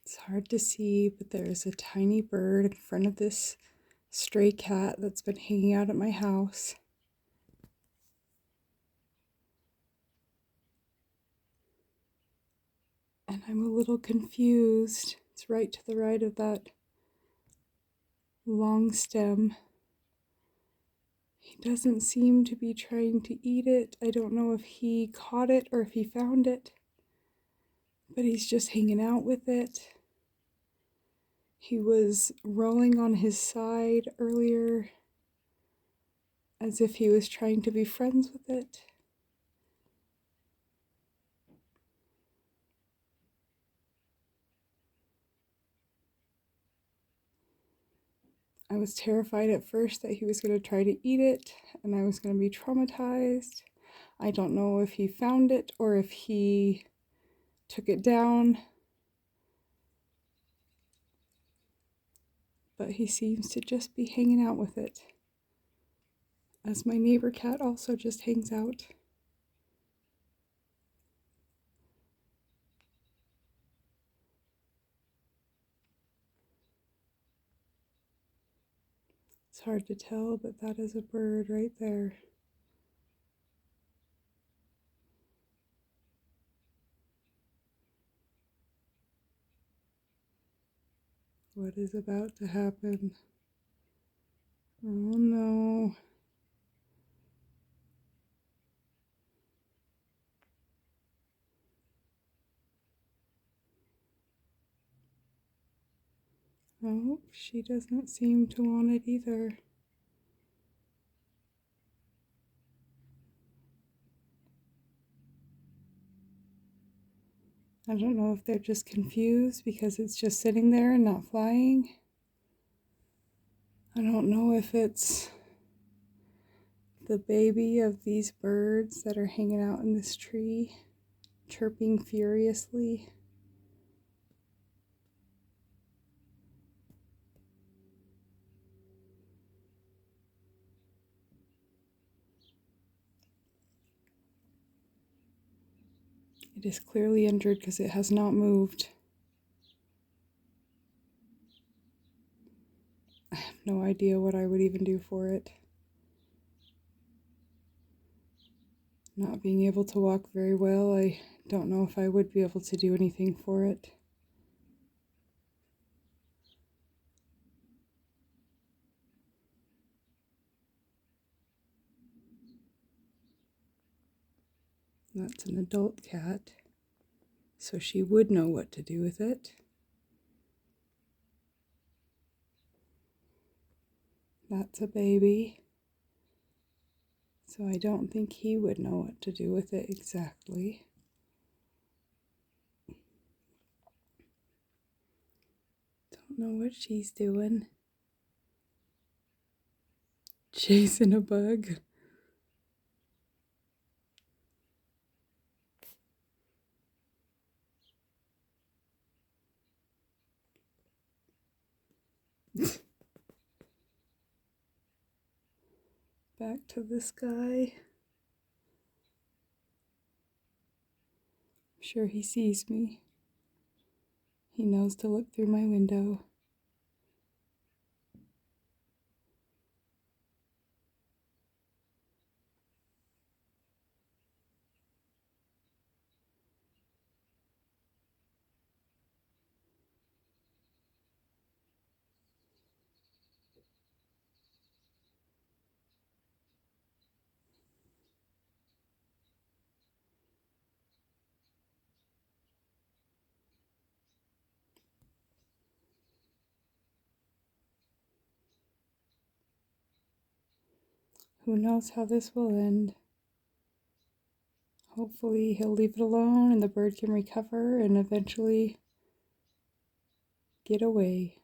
It's hard to see, but there's a tiny bird in front of this stray cat that's been hanging out at my house. And I'm a little confused. It's right to the right of that long stem. He doesn't seem to be trying to eat it. I don't know if he caught it or if he found it, but he's just hanging out with it. He was rolling on his side earlier as if he was trying to be friends with it. I was terrified at first that he was going to try to eat it and I was going to be traumatized. I don't know if he found it or if he took it down, but he seems to just be hanging out with it, as my neighbor cat also just hangs out. It's hard to tell, but that is a bird right there. What is about to happen? Oh no. Oh, she doesn't seem to want it either. I don't know if they're just confused because it's just sitting there and not flying. I don't know if it's the baby of these birds that are hanging out in this tree, chirping furiously. It is clearly injured because it has not moved. I have no idea what I would even do for it. Not being able to walk very well, I don't know if I would be able to do anything for it. That's an adult cat, so she would know what to do with it. That's a baby, so I don't think he would know what to do with it exactly. Don't know what she's doing. Chasing a bug. Back to this guy. I'm sure he sees me. He knows to look through my window. Who knows how this will end? Hopefully he'll leave it alone and the bird can recover and eventually get away.